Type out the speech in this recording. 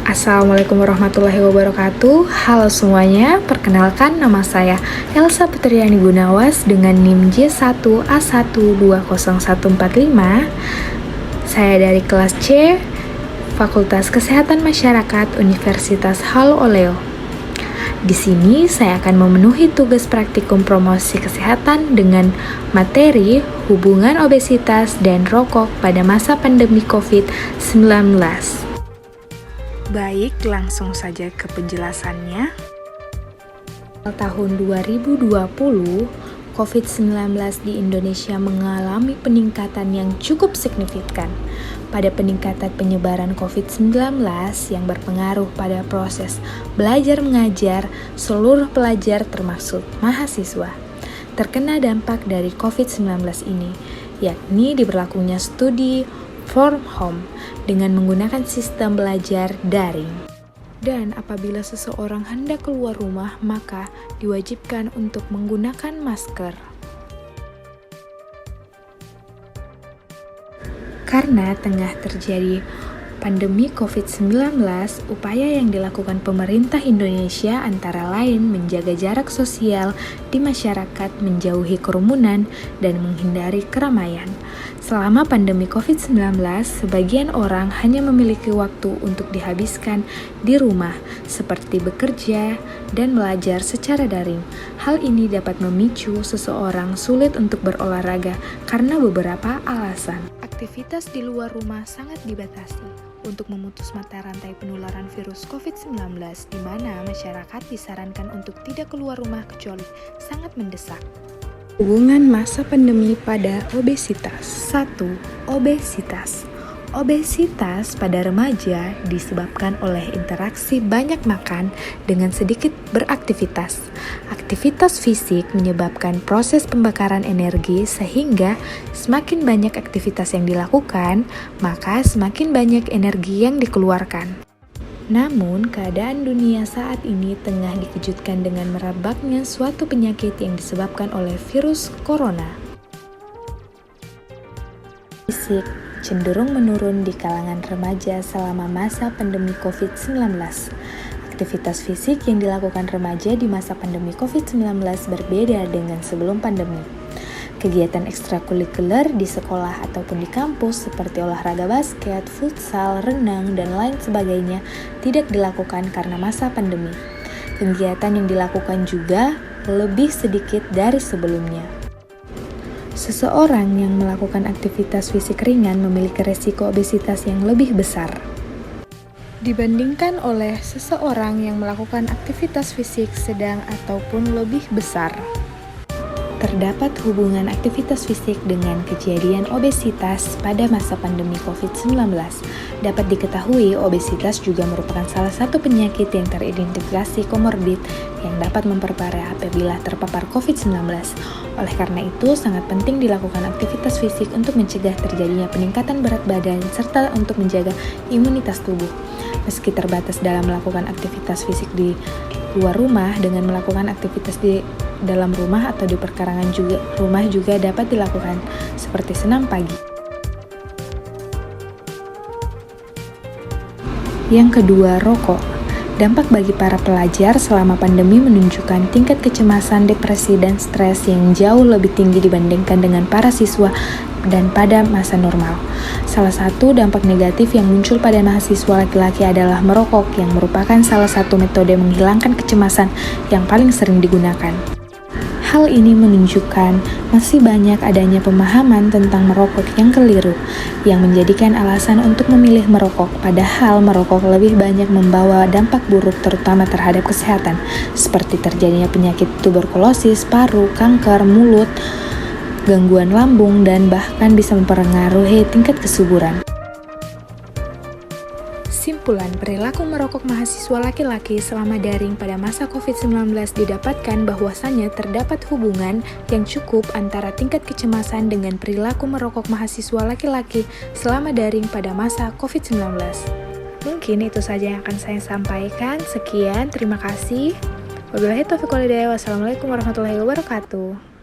Assalamualaikum warahmatullahi wabarakatuh. Halo semuanya, perkenalkan nama saya Elsa Putriani Gunawas dengan NIM J1A120145. Saya dari kelas C, Fakultas Kesehatan Masyarakat Universitas Halo Oleo. Di sini saya akan memenuhi tugas praktikum promosi kesehatan dengan materi hubungan obesitas dan rokok pada masa pandemi COVID-19. Baik, langsung saja ke penjelasannya. Tahun 2020, COVID-19 di Indonesia mengalami peningkatan yang cukup signifikan. Pada peningkatan penyebaran COVID-19 yang berpengaruh pada proses belajar mengajar, seluruh pelajar termasuk mahasiswa terkena dampak dari COVID-19 ini, yakni diberlakunya studi from home dengan menggunakan sistem belajar daring. Dan apabila seseorang hendak keluar rumah, maka diwajibkan untuk menggunakan masker. Karena tengah terjadi pandemi COVID-19, upaya yang dilakukan pemerintah Indonesia antara lain menjaga jarak sosial di masyarakat, menjauhi kerumunan, dan menghindari keramaian. Selama pandemi COVID-19, sebagian orang hanya memiliki waktu untuk dihabiskan di rumah, seperti bekerja dan belajar secara daring. Hal ini dapat memicu seseorang sulit untuk berolahraga karena beberapa alasan. Aktivitas di luar rumah sangat dibatasi untuk memutus mata rantai penularan virus COVID-19, di mana masyarakat disarankan untuk tidak keluar rumah kecuali sangat mendesak. Hubungan masa pandemi pada obesitas. 1. Obesitas. Obesitas pada remaja disebabkan oleh interaksi banyak makan dengan sedikit beraktivitas. Aktivitas fisik menyebabkan proses pembakaran energi, sehingga semakin banyak aktivitas yang dilakukan, maka semakin banyak energi yang dikeluarkan. Namun, keadaan dunia saat ini tengah dikejutkan dengan merebaknya suatu penyakit yang disebabkan oleh virus corona. Fisik cenderung menurun di kalangan remaja selama masa pandemi COVID-19. Aktivitas fisik yang dilakukan remaja di masa pandemi COVID-19 berbeda dengan sebelum pandemi. Kegiatan ekstrakurikuler di sekolah ataupun di kampus seperti olahraga basket, futsal, renang, dan lain sebagainya tidak dilakukan karena masa pandemi. Kegiatan yang dilakukan juga lebih sedikit dari sebelumnya. Seseorang yang melakukan aktivitas fisik ringan memiliki resiko obesitas yang lebih besar dibandingkan oleh seseorang yang melakukan aktivitas fisik sedang ataupun lebih besar. Terdapat hubungan aktivitas fisik dengan kejadian obesitas pada masa pandemi COVID-19. Dapat diketahui, obesitas juga merupakan salah satu penyakit yang teridentifikasi komorbid yang dapat memperparah apabila terpapar COVID-19. Oleh karena itu, sangat penting dilakukan aktivitas fisik untuk mencegah terjadinya peningkatan berat badan serta untuk menjaga imunitas tubuh. Meski terbatas dalam melakukan aktivitas fisik di luar rumah, dengan melakukan aktivitas di dalam rumah atau di perkarangan rumah juga dapat dilakukan, seperti senam pagi. Yang kedua, rokok. Dampak bagi para pelajar selama pandemi menunjukkan tingkat kecemasan, depresi, dan stres yang jauh lebih tinggi dibandingkan dengan para siswa dan pada masa normal. Salah satu dampak negatif yang muncul pada mahasiswa laki-laki adalah merokok, yang merupakan salah satu metode menghilangkan kecemasan yang paling sering digunakan. Hal ini menunjukkan masih banyak adanya pemahaman tentang merokok yang keliru, yang menjadikan alasan untuk memilih merokok, padahal merokok lebih banyak membawa dampak buruk terutama terhadap kesehatan, seperti terjadinya penyakit tuberkulosis, paru, kanker, mulut, gangguan lambung, dan bahkan bisa mempengaruhi tingkat kesuburan. Simpulan, perilaku merokok mahasiswa laki-laki selama daring pada masa COVID-19 didapatkan bahwasannya terdapat hubungan yang cukup antara tingkat kecemasan dengan perilaku merokok mahasiswa laki-laki selama daring pada masa COVID-19. Mungkin itu saja yang akan saya sampaikan. Sekian, terima kasih. Wabillahi taufiq wal hidayah. Wassalamualaikum warahmatullahi wabarakatuh.